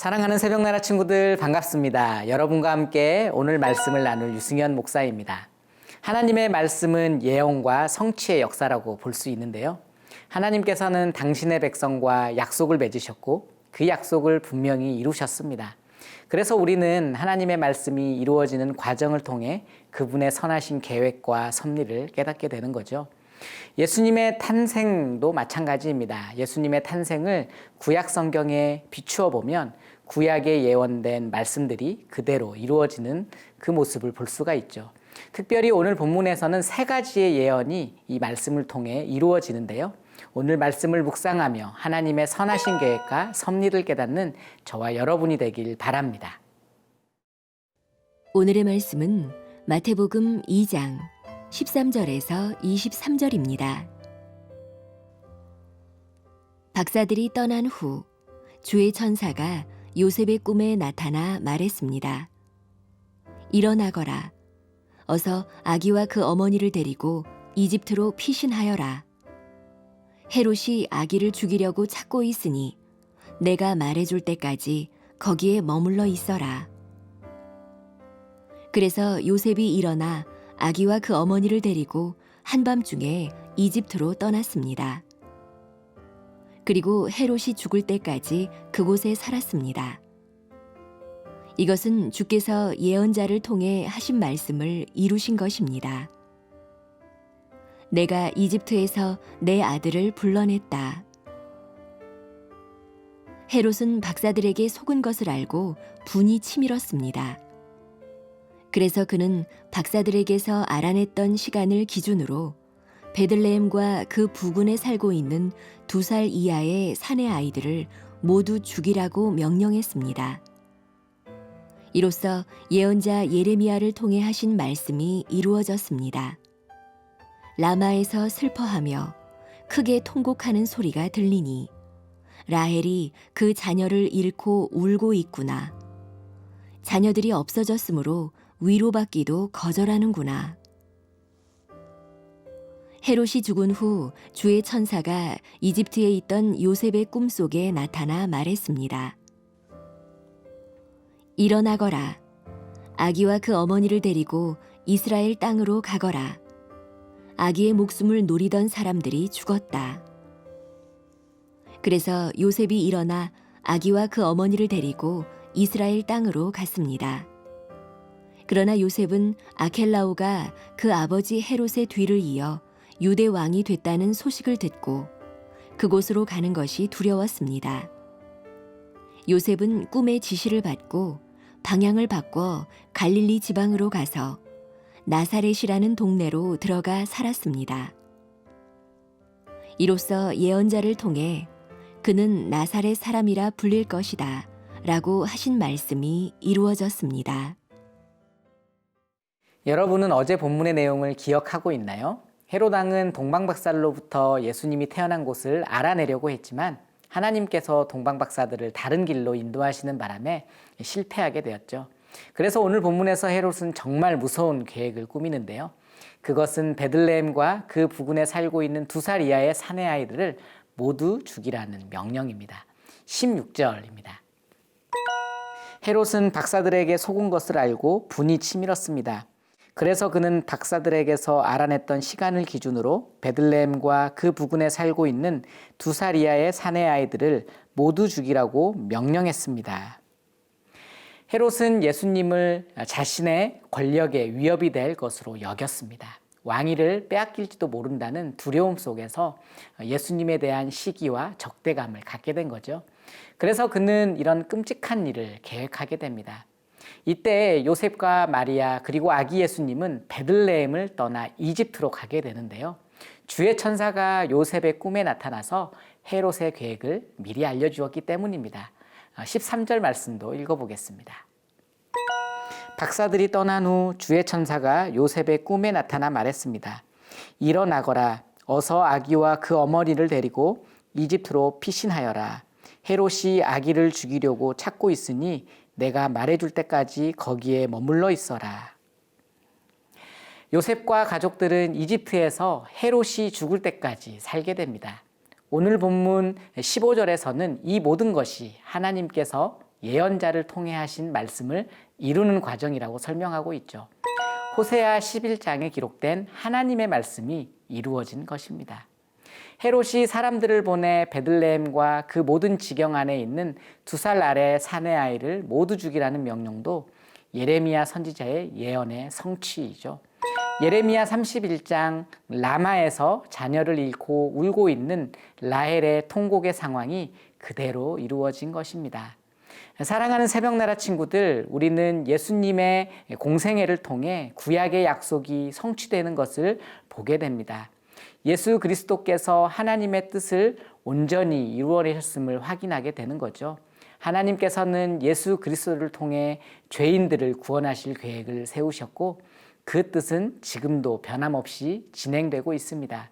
사랑하는 새벽나라 친구들 반갑습니다. 여러분과 함께 오늘 말씀을 나눌 유승현 목사입니다. 하나님의 말씀은 예언과 성취의 역사라고 볼 수 있는데요. 하나님께서는 당신의 백성과 약속을 맺으셨고 그 약속을 분명히 이루셨습니다. 그래서 우리는 하나님의 말씀이 이루어지는 과정을 통해 그분의 선하신 계획과 섭리를 깨닫게 되는 거죠. 예수님의 탄생도 마찬가지입니다. 예수님의 탄생을 구약 성경에 비추어 보면 구약에 예언된 말씀들이 그대로 이루어지는 그 모습을 볼 수가 있죠. 특별히 오늘 본문에서는 세 가지의 예언이 이 말씀을 통해 이루어지는데요. 오늘 말씀을 묵상하며 하나님의 선하신 계획과 섭리를 깨닫는 저와 여러분이 되길 바랍니다. 오늘의 말씀은 마태복음 2장 13절에서 23절입니다. 박사들이 떠난 후 주의 천사가 요셉의 꿈에 나타나 말했습니다. 일어나거라. 어서 아기와 그 어머니를 데리고 이집트로 피신하여라. 헤롯이 아기를 죽이려고 찾고 있으니 내가 말해줄 때까지 거기에 머물러 있어라. 그래서 요셉이 일어나 아기와 그 어머니를 데리고 한밤중에 이집트로 떠났습니다. 그리고 헤롯이 죽을 때까지 그곳에 살았습니다. 이것은 주께서 예언자를 통해 하신 말씀을 이루신 것입니다. 내가 이집트에서 내 아들을 불러냈다. 헤롯은 박사들에게 속은 것을 알고 분이 치밀었습니다. 그래서 그는 박사들에게서 알아냈던 시간을 기준으로 베들레헴과 그 부근에 살고 있는 2살 이하의 사내 아이들을 모두 죽이라고 명령했습니다. 이로써 예언자 예레미야를 통해 하신 말씀이 이루어졌습니다. 라마에서 슬퍼하며 크게 통곡하는 소리가 들리니 라헬이 그 자녀를 잃고 울고 있구나. 자녀들이 없어졌으므로 위로받기도 거절하는구나. 헤롯이 죽은 후 주의 천사가 이집트에 있던 요셉의 꿈속에 나타나 말했습니다. 일어나거라. 아기와 그 어머니를 데리고 이스라엘 땅으로 가거라. 아기의 목숨을 노리던 사람들이 죽었다. 그래서 요셉이 일어나 아기와 그 어머니를 데리고 이스라엘 땅으로 갔습니다. 그러나 요셉은 아켈라오가 그 아버지 헤롯의 뒤를 이어 유대 왕이 됐다는 소식을 듣고 그곳으로 가는 것이 두려웠습니다. 요셉은 꿈의 지시를 받고 방향을 바꿔 갈릴리 지방으로 가서 나사렛이라는 동네로 들어가 살았습니다. 이로써 예언자를 통해 그는 나사렛 사람이라 불릴 것이다 라고 하신 말씀이 이루어졌습니다. 여러분은 어제 본문의 내용을 기억하고 있나요? 헤롯 왕은 동방박사로부터 예수님이 태어난 곳을 알아내려고 했지만 하나님께서 동방박사들을 다른 길로 인도하시는 바람에 실패하게 되었죠. 그래서 오늘 본문에서 헤롯은 정말 무서운 계획을 꾸미는데요. 그것은 베들레헴과 그 부근에 살고 있는 2살 이하의 사내 아이들을 모두 죽이라는 명령입니다. 16절입니다. 헤롯은 박사들에게 속은 것을 알고 분이 치밀었습니다. 그래서 그는 박사들에게서 알아냈던 시간을 기준으로 베들레헴과 그 부근에 살고 있는 2살 이하의 사내 아이들을 모두 죽이라고 명령했습니다. 헤롯은 예수님을 자신의 권력의 위협이 될 것으로 여겼습니다. 왕위를 빼앗길지도 모른다는 두려움 속에서 예수님에 대한 시기와 적대감을 갖게 된 거죠. 그래서 그는 이런 끔찍한 일을 계획하게 됩니다. 이때 요셉과 마리아 그리고 아기 예수님은 베들레헴을 떠나 이집트로 가게 되는데요. 주의 천사가 요셉의 꿈에 나타나서 헤롯의 계획을 미리 알려주었기 때문입니다. 13절 말씀도 읽어보겠습니다. 박사들이 떠난 후 주의 천사가 요셉의 꿈에 나타나 말했습니다. 일어나거라. 어서 아기와 그 어머니를 데리고 이집트로 피신하여라. 헤롯이 아기를 죽이려고 찾고 있으니 내가 말해줄 때까지 거기에 머물러 있어라. 요셉과 가족들은 이집트에서 헤롯이 죽을 때까지 살게 됩니다. 오늘 본문 15절에서는 이 모든 것이 하나님께서 예언자를 통해 하신 말씀을 이루는 과정이라고 설명하고 있죠. 호세아 11장에 기록된 하나님의 말씀이 이루어진 것입니다. 헤롯이 사람들을 보내 베들레헴과 그 모든 지경 안에 있는 2살 아래 사내 아이를 모두 죽이라는 명령도 예레미야 선지자의 예언의 성취이죠. 예레미야 31장 라마에서 자녀를 잃고 울고 있는 라헬의 통곡의 상황이 그대로 이루어진 것입니다. 사랑하는 새벽나라 친구들, 우리는 예수님의 공생애를 통해 구약의 약속이 성취되는 것을 보게 됩니다. 예수 그리스도께서 하나님의 뜻을 온전히 이루어내셨음을 확인하게 되는 거죠. 하나님께서는 예수 그리스도를 통해 죄인들을 구원하실 계획을 세우셨고 그 뜻은 지금도 변함없이 진행되고 있습니다.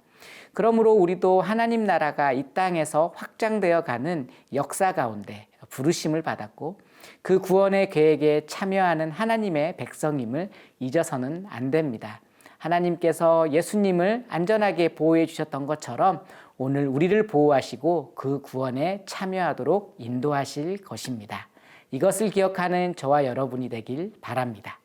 그러므로 우리도 하나님 나라가 이 땅에서 확장되어 가는 역사 가운데 부르심을 받았고 그 구원의 계획에 참여하는 하나님의 백성임을 잊어서는 안 됩니다. 하나님께서 예수님을 안전하게 보호해 주셨던 것처럼 오늘 우리를 보호하시고 그 구원에 참여하도록 인도하실 것입니다. 이것을 기억하는 저와 여러분이 되길 바랍니다.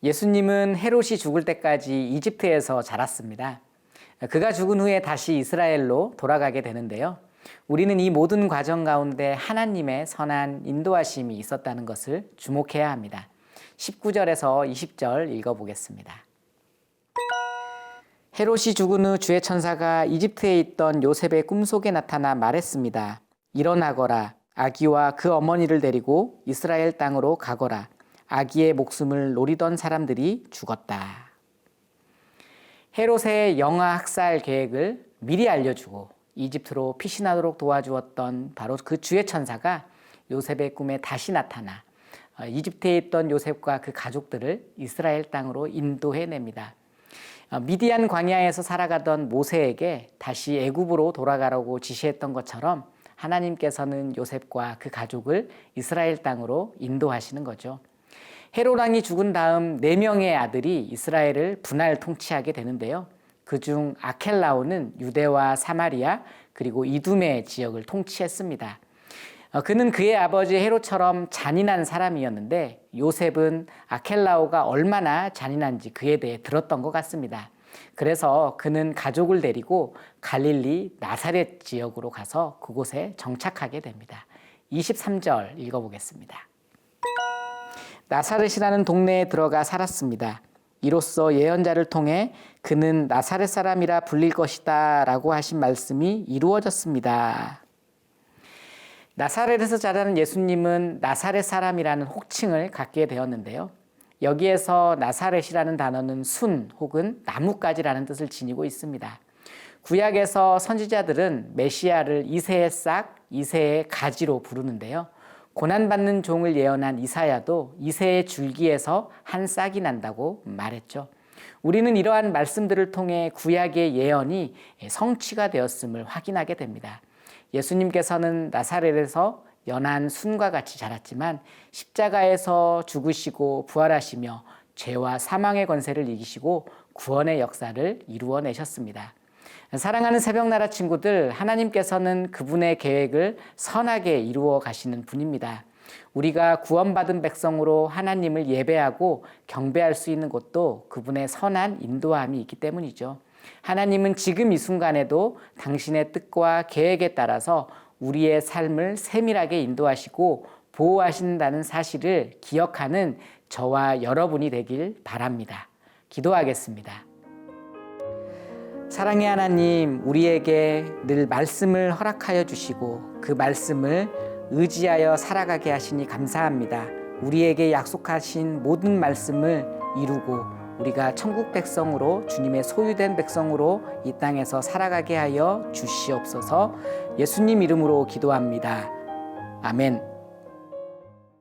예수님은 헤롯이 죽을 때까지 이집트에서 자랐습니다. 그가 죽은 후에 다시 이스라엘로 돌아가게 되는데요. 우리는 이 모든 과정 가운데 하나님의 선한 인도하심이 있었다는 것을 주목해야 합니다. 19절에서 20절 읽어보겠습니다. 헤롯이 죽은 후 주의 천사가 이집트에 있던 요셉의 꿈속에 나타나 말했습니다. 일어나거라. 아기와 그 어머니를 데리고 이스라엘 땅으로 가거라. 아기의 목숨을 노리던 사람들이 죽었다. 헤롯의 영아 학살 계획을 미리 알려주고 이집트로 피신하도록 도와주었던 바로 그 주의 천사가 요셉의 꿈에 다시 나타나 이집트에 있던 요셉과 그 가족들을 이스라엘 땅으로 인도해냅니다. 미디안 광야에서 살아가던 모세에게 다시 애굽으로 돌아가라고 지시했던 것처럼 하나님께서는 요셉과 그 가족을 이스라엘 땅으로 인도하시는 거죠. 헤롯 왕이 죽은 다음 4명의 아들이 이스라엘을 분할 통치하게 되는데요. 그중 아켈라오는 유대와 사마리아 그리고 이두메 지역을 통치했습니다. 그는 그의 아버지 헤롯처럼 잔인한 사람이었는데 요셉은 아켈라오가 얼마나 잔인한지 그에 대해 들었던 것 같습니다. 그래서 그는 가족을 데리고 갈릴리 나사렛 지역으로 가서 그곳에 정착하게 됩니다. 23절 읽어보겠습니다. 나사렛이라는 동네에 들어가 살았습니다. 이로써 예언자를 통해 그는 나사렛 사람이라 불릴 것이다 라고 하신 말씀이 이루어졌습니다. 나사렛에서 자라는 예수님은 나사렛 사람이라는 호칭을 갖게 되었는데요. 여기에서 나사렛이라는 단어는 순 혹은 나뭇가지라는 뜻을 지니고 있습니다. 구약에서 선지자들은 메시아를 이새의 싹, 이새의 가지로 부르는데요. 고난받는 종을 예언한 이사야도 이새의 줄기에서 한 싹이 난다고 말했죠. 우리는 이러한 말씀들을 통해 구약의 예언이 성취가 되었음을 확인하게 됩니다. 예수님께서는 나사렛에서 연한 순과 같이 자랐지만 십자가에서 죽으시고 부활하시며 죄와 사망의 권세를 이기시고 구원의 역사를 이루어내셨습니다. 사랑하는 새벽나라 친구들, 하나님께서는 그분의 계획을 선하게 이루어 가시는 분입니다. 우리가 구원받은 백성으로 하나님을 예배하고 경배할 수 있는 것도 그분의 선한 인도함이 있기 때문이죠. 하나님은 지금 이 순간에도 당신의 뜻과 계획에 따라서 우리의 삶을 세밀하게 인도하시고 보호하신다는 사실을 기억하는 저와 여러분이 되길 바랍니다. 기도하겠습니다. 사랑의 하나님, 우리에게 늘 말씀을 허락하여 주시고 그 말씀을 의지하여 살아가게 하시니 감사합니다. 우리에게 약속하신 모든 말씀을 이루고 우리가 천국 백성으로 주님의 소유된 백성으로 이 땅에서 살아가게 하여 주시옵소서. 예수님 이름으로 기도합니다. 아멘.